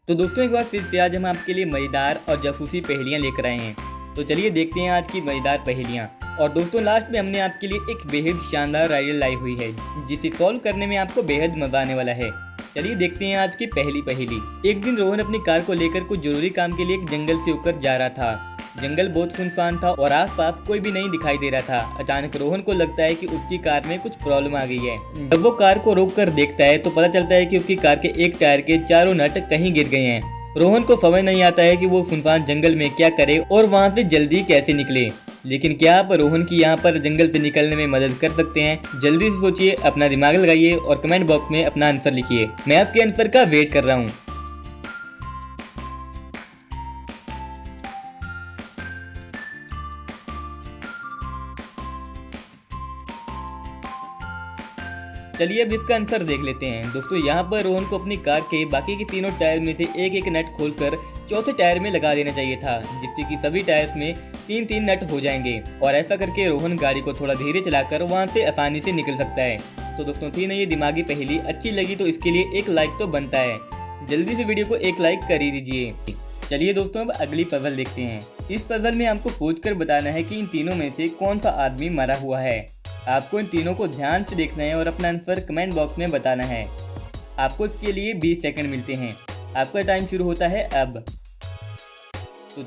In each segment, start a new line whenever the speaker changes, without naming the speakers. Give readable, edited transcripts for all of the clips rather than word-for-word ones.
तो दोस्तों एक बार फिर से आज हम आपके लिए मज़ेदार और जासूसी पहेलियाँ लेकर आए हैं। तो चलिए देखते हैं आज की मज़ेदार पहेलियाँ। और दोस्तों लास्ट में हमने आपके लिए एक बेहद शानदार राइडल लाई हुई है जिसे सॉल्व करने में आपको बेहद मजा आने वाला है। चलिए देखते हैं आज की पहली पहेली। एक दिन रोहन अपनी कार को लेकर कुछ जरूरी काम के लिए एक जंगल से होकर जा रहा था। जंगल बहुत सुनसान था और आसपास कोई भी नहीं दिखाई दे रहा था। अचानक रोहन को लगता है कि उसकी कार में कुछ प्रॉब्लम आ गई है। जब वो कार को रोक कर देखता है तो पता चलता है कि उसकी कार के एक टायर के चारों नट कहीं गिर गए हैं। रोहन को समझ नहीं आता है कि वो सुनसान जंगल में क्या करे और वहाँ से जल्दी कैसे निकले। लेकिन क्या आप रोहन की यहाँ पर जंगल से निकलने में मदद कर सकते हैं? जल्दी से सोचिए, अपना दिमाग लगाइए और कमेंट बॉक्स में अपना आंसर लिखिए। मैं आपके आंसर का वेट कर रहा हूँ। चलिए अब इसका आंसर देख लेते हैं। दोस्तों यहाँ पर रोहन को अपनी कार के बाकी के तीनों टायर में से एक एक नट खोलकर चौथे टायर में लगा देना चाहिए था, जिससे कि सभी टायर्स में तीन तीन नट हो जाएंगे। और ऐसा करके रोहन गाड़ी को थोड़ा धीरे चलाकर वहाँ से आसानी से निकल सकता है। तो दोस्तों थी ना ये दिमागी पहेली? अच्छी लगी तो इसके लिए एक लाइक तो बनता है। जल्दी से वीडियो को एक लाइक कर ही दीजिए। चलिए दोस्तों अब अगली पजल देखते हैं। इस पजल में आपको सोच कर बताना है कि इन तीनों में से कौन सा आदमी मरा हुआ है। आपको इन तीनों को ध्यान से देखना है और अपना आंसर कमेंट बॉक्स में बताना है। आपको इसके लिए 20 सेकंड मिलते हैं। आपका टाइम शुरू होता है अब। तो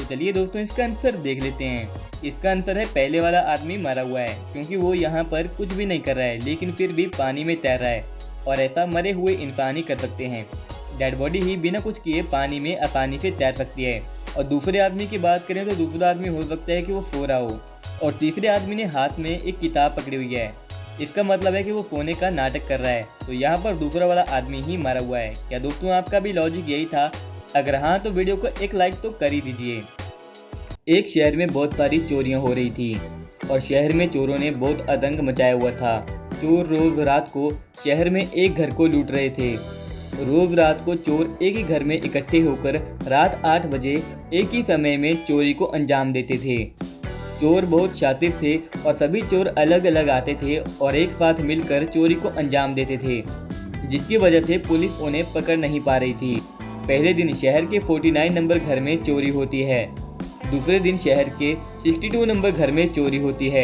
चलिए दोस्तों इसका आंसर देख लेते हैं। इसका आंसर है पहले वाला आदमी मरा हुआ है, क्योंकि वो यहाँ पर कुछ भी नहीं कर रहा है लेकिन फिर भी पानी में तैर रहा है। और ऐसा मरे हुए इंसान ही कर सकते हैं। डेड बॉडी ही बिना कुछ किए पानी में आसानी से तैर सकती है। और दूसरे आदमी की बात करें तो दूसरा आदमी हो सकता है कि वो सो रहा हो और तीसरे आदमी ने हाथ में एक किताब पकड़ी हुई है। इसका मतलब है कि वो सोने का नाटक कर रहा है। तो यहाँ पर दूसरा वाला आदमी ही मरा हुआ है। क्या दोस्तों आपका भी लॉजिक यही था? अगर हाँ तो वीडियो को एक लाइक तो कर ही दीजिए। एक शहर में बहुत सारी चोरियां हो रही थी और शहर में चोरों ने बहुत आतंक मचाया हुआ था। चोर रोज रात को शहर में एक घर को लूट रहे थे। रोज रात को चोर एक ही घर में इकट्ठे होकर रात 8 बजे एक ही समय में चोरी को अंजाम देते थे। चोर बहुत शातिर थे और सभी चोर अलग अलग आते थे और एक साथ मिलकर चोरी को अंजाम देते थे, जिसकी वजह से पुलिस उन्हें पकड़ नहीं पा रही थी। पहले दिन शहर के 49 नंबर घर में चोरी होती है। दूसरे दिन शहर के 62 नंबर घर में चोरी होती है।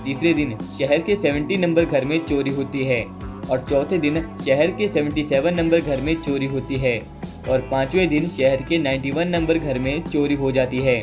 तीसरे दिन शहर के 70 नंबर घर में चोरी होती है और चौथे दिन शहर के 77 नंबर घर में चोरी होती है और पांचवें दिन शहर के 91 नंबर घर में चोरी हो जाती है।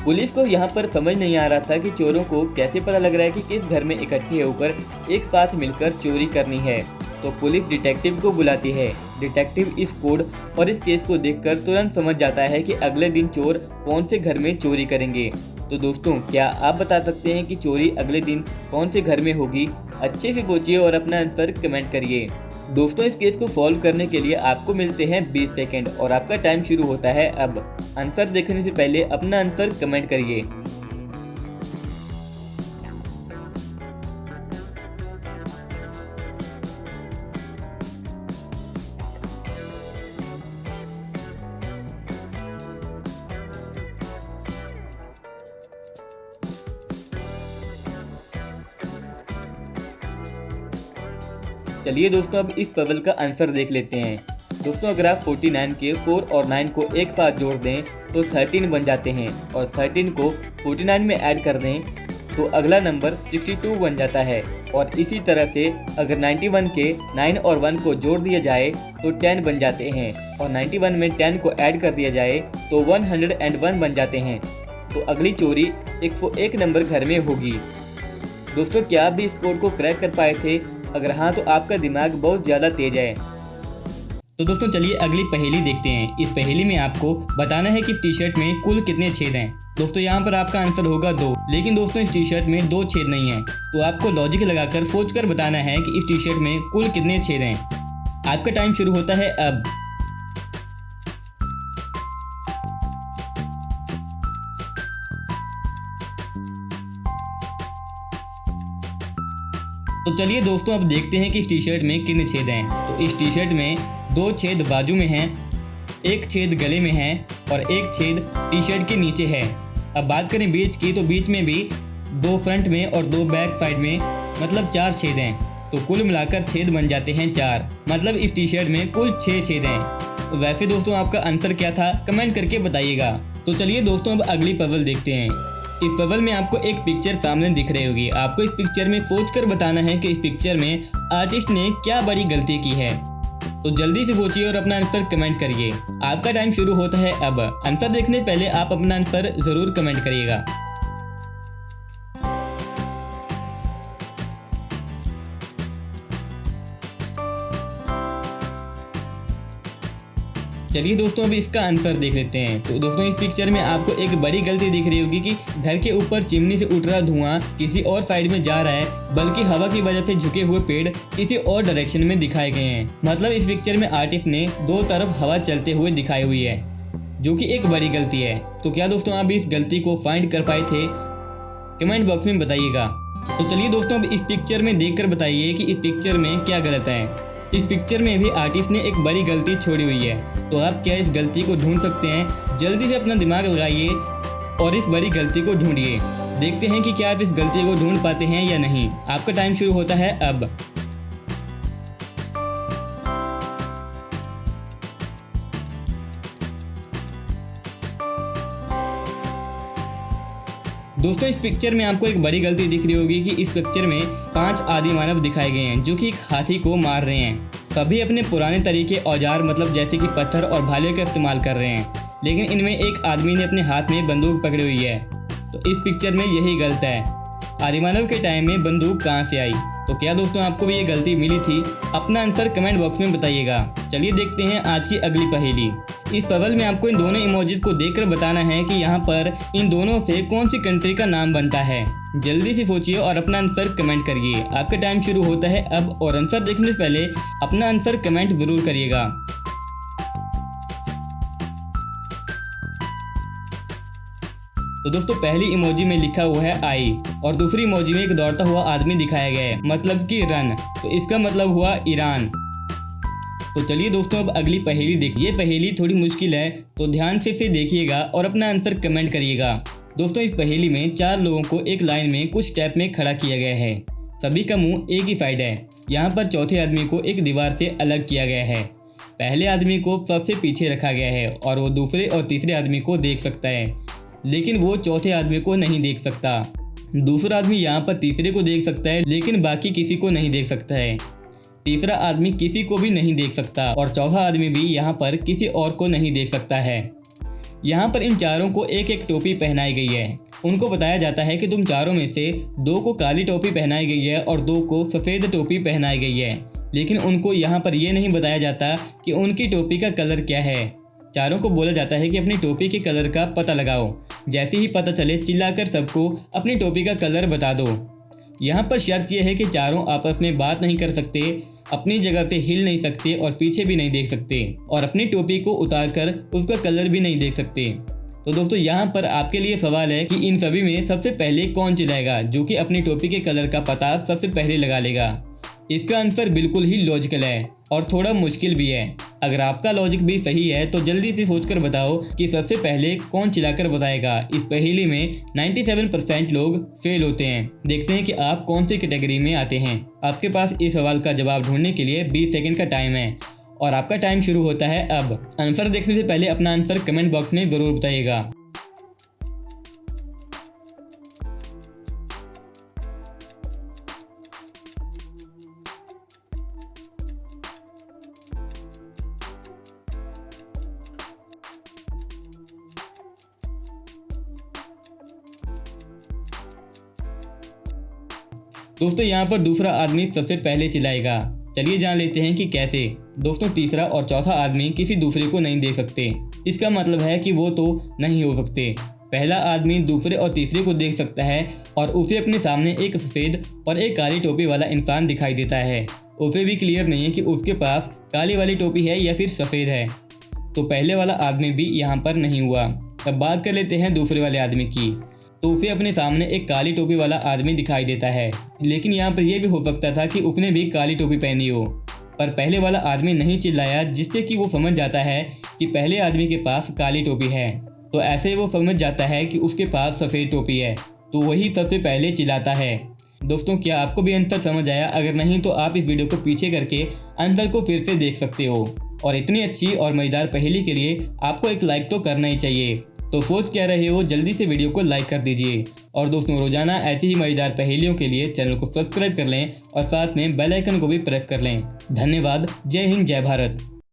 पुलिस को यहाँ पर समझ नहीं आ रहा था कि चोरों को कैसे पता लग रहा है कि किस घर में इकट्ठे होकर एक साथ मिलकर चोरी करनी है। तो पुलिस डिटेक्टिव को बुलाती है। डिटेक्टिव इस कोड और इस केस को देखकर तुरंत समझ जाता है कि अगले दिन चोर कौन से घर में चोरी करेंगे। तो दोस्तों क्या आप बता सकते हैं कि चोरी अगले दिन कौन से घर में होगी? अच्छे से सोचिए और अपना आंसर कमेंट करिए। दोस्तों इस केस को सॉल्व करने के लिए आपको मिलते हैं 20 सेकंड और आपका टाइम शुरू होता है अब। आंसर देखने से पहले अपना आंसर कमेंट करिए। चलिए दोस्तों अब इस पजल का आंसर देख लेते हैं। दोस्तों अगर आप 49 के 4 और 9 को एक साथ जोड़ दें तो 13 बन जाते हैं और 13 को 49 में ऐड कर दें तो अगला नंबर 62 बन जाता है। और इसी तरह से अगर 91 के 9 और 1 को जोड़ दिया जाए तो 10 बन जाते हैं और 91 में 10 को ऐड कर दिया जाए तो 101 बन जाते हैं। तो अगली चोरी 101 नंबर घर में होगी। दोस्तों क्या आप भी इस कोड को क्रैक कर पाए थे? अगर हाँ तो आपका दिमाग बहुत ज़्यादा तेज है। तो दोस्तों चलिए अगली पहेली देखते हैं। इस पहेली में आपको बताना है कि इस टी शर्ट में कुल कितने छेद हैं। दोस्तों यहाँ पर आपका आंसर होगा 2, लेकिन दोस्तों इस टी शर्ट में 2 छेद नहीं हैं। तो आपको लॉजिक लगाकर सोच कर बताना है कि इस टी शर्ट में कुल कितने छेद हैं। आपका टाइम शुरू होता है अब। तो चलिए दोस्तों अब देखते हैं कि इस टी शर्ट में कितने छेद हैं। तो इस टी शर्ट में 2 छेद बाजू में हैं एक छेद गले में है और एक छेद टी शर्ट के नीचे है। अब बात करें बीच की, तो बीच में भी 2 फ्रंट में और 2 बैक साइड में, मतलब 4 छेद हैं। तो कुल मिलाकर छेद बन जाते हैं 4, मतलब इस टी शर्ट में कुल 6 छेद हैं। वैसे दोस्तों आपका आंसर क्या था कमेंट करके बताइएगा। तो चलिए दोस्तों अब अगली पजल देखते हैं। इस पजल में आपको एक पिक्चर सामने दिख रही होगी। आपको इस पिक्चर में सोच कर बताना है कि इस पिक्चर में आर्टिस्ट ने क्या बड़ी गलती की है। तो जल्दी से सोचिए और अपना आंसर कमेंट करिए। आपका टाइम शुरू होता है अब। आंसर देखने पहले आप अपना आंसर जरूर कमेंट करिएगा। चलिए दोस्तों अब इसका आंसर देख लेते हैं। तो दोस्तों इस पिक्चर में आपको एक बड़ी गलती दिख रही होगी कि घर के ऊपर चिमनी से उठ रहा धुआं किसी और साइड में जा रहा है, बल्कि हवा की वजह से झुके हुए पेड़ किसी और डायरेक्शन में दिखाए गए हैं। मतलब इस पिक्चर में आर्टिस्ट ने 2 तरफ हवा चलते हुए दिखाई हुई है, जो कि एक बड़ी गलती है। तो क्या दोस्तों आप इस गलती को फाइंड कर पाए थे? कमेंट बॉक्स में बताइएगा। तो चलिए दोस्तों अब इस पिक्चर में देखकर बताइए कि इस पिक्चर में क्या गलत है। इस पिक्चर में भी आर्टिस्ट ने एक बड़ी गलती छोड़ी हुई है। तो आप क्या इस गलती को ढूंढ सकते हैं? जल्दी से अपना दिमाग लगाइए और इस बड़ी गलती को ढूंढिए। देखते हैं कि क्या आप इस गलती को ढूंढ पाते हैं या नहीं। आपका टाइम शुरू होता है अब। दोस्तों इस पिक्चर में आपको एक बड़ी गलती दिख रही होगी कि इस पिक्चर में 5 आदि मानव दिखाए गए हैं, जो कि एक हाथी को मार रहे हैं। सभी अपने पुराने तरीके औजार, मतलब जैसे कि पत्थर और भाले का इस्तेमाल कर रहे हैं, लेकिन इनमें एक आदमी ने अपने हाथ में बंदूक पकड़ी हुई है। तो इस पिक्चर में यही गलत है। आदिमानव के टाइम में बंदूक कहाँ से आई? तो क्या दोस्तों आपको भी ये गलती मिली थी? अपना आंसर कमेंट बॉक्स में बताइएगा। चलिए देखते हैं आज की अगली पहेली। इस पजल में आपको इन दोनों इमोजीज को देखकर बताना है कि यहाँ पर इन दोनों से कौन सी कंट्री का नाम बनता है। जल्दी से सोचिए और अपना आंसर कमेंट करिए। आपका टाइम शुरू होता है अब, और आंसर देखने से पहले अपना आंसर कमेंट जरूर करिएगा। तो दोस्तों पहली इमोजी में लिखा हुआ है आई, और दूसरी इमोजी में एक दौड़ता हुआ आदमी दिखाया गया है, मतलब कि रन। तो इसका मतलब हुआ ईरान। तो चलिए दोस्तों अब अगली पहेली देखिए। ये पहेली थोड़ी मुश्किल है, तो ध्यान से इसे देखिएगा और अपना आंसर कमेंट करिएगा। दोस्तों इस पहेली में 4 लोगों को एक लाइन में कुछ स्टेप में खड़ा किया गया है। सभी का मुंह एक ही साइड है। यहाँ पर चौथे आदमी को एक दीवार से अलग किया गया है। पहले आदमी को सबसे पीछे रखा गया है और वो दूसरे और तीसरे आदमी को देख सकता है, लेकिन वो चौथे आदमी को नहीं देख सकता। दूसरा आदमी यहाँ पर तीसरे को देख सकता है, लेकिन बाकी किसी को नहीं देख सकता है। तीसरा आदमी किसी को भी नहीं देख सकता और चौथा आदमी भी यहाँ पर किसी और को नहीं देख सकता है। यहाँ पर इन चारों को एक एक टोपी पहनाई गई है। उनको बताया जाता है कि तुम चारों में से 2 को काली टोपी पहनाई गई है और 2 को सफ़ेद टोपी पहनाई गई है, लेकिन उनको यहाँ पर यह नहीं बताया जाता कि उनकी टोपी का कलर क्या है। चारों को बोला जाता है कि अपनी टोपी के कलर का पता लगाओ। जैसे ही पता चले चिल्लाकर सबको अपनी टोपी का कलर बता दो। यहाँ पर शर्त यह है कि चारों आपस में बात नहीं कर सकते, अपनी जगह से हिल नहीं सकते और पीछे भी नहीं देख सकते, और अपनी टोपी को उतारकर उसका कलर भी नहीं देख सकते। तो दोस्तों यहाँ पर आपके लिए सवाल है कि इन सभी में सबसे पहले कौन चिल्लाएगा, जो कि अपनी टोपी के कलर का पता सबसे पहले लगा लेगा। इसका आंसर बिल्कुल ही लॉजिकल है और थोड़ा मुश्किल भी है। अगर आपका लॉजिक भी सही है तो जल्दी से सोचकर बताओ कि सबसे पहले कौन चिल्लाकर बताएगा। इस पहेली में 97% लोग फेल होते हैं। देखते हैं कि आप कौन सी कैटेगरी में आते हैं। आपके पास इस सवाल का जवाब ढूंढने के लिए 20 सेकंड का टाइम है और आपका टाइम शुरू होता है अब। आंसर देखने से पहले अपना आंसर कमेंट बॉक्स में जरूर बताइएगा। दोस्तों यहाँ पर दूसरा आदमी सबसे पहले चिल्लाएगा। चलिए जान लेते हैं कि कैसे। दोस्तों तीसरा और चौथा आदमी किसी दूसरे को नहीं देख सकते। इसका मतलब है कि वो तो नहीं हो सकते। पहला आदमी दूसरे और तीसरे को देख सकता है और उसे अपने सामने एक सफ़ेद और एक काली टोपी वाला इंसान दिखाई देता है। उसे भी क्लियर नहीं है कि उसके पास काली वाली टोपी है या फिर सफ़ेद है। तो पहले वाला आदमी भी यहाँ पर नहीं हुआ। अब बात कर लेते हैं दूसरे वाले आदमी की। तो उसे अपने सामने एक काली टोपी वाला आदमी दिखाई देता है, लेकिन यहाँ पर यह भी हो सकता था कि उसने भी काली टोपी पहनी हो। पर पहले वाला आदमी नहीं चिल्लाया, जिससे कि वो समझ जाता है कि पहले आदमी के पास काली टोपी है। तो ऐसे वो समझ जाता है कि उसके पास सफ़ेद टोपी है, तो वही सबसे पहले चिल्लाता है। दोस्तों, क्या आपको भी आंसर समझ आया? अगर नहीं तो आप इस वीडियो को पीछे करके आंसर को फिर से देख सकते हो। और इतनी अच्छी और मज़ेदार पहेली के लिए आपको एक लाइक तो करना ही चाहिए। तो सोच क्या रहे हो, जल्दी से वीडियो को लाइक कर दीजिए। और दोस्तों, रोजाना ऐसी ही मज़ेदार पहेलियों के लिए चैनल को सब्सक्राइब कर लें और साथ में बेल आइकन को भी प्रेस कर लें। धन्यवाद। जय हिंद, जय भारत।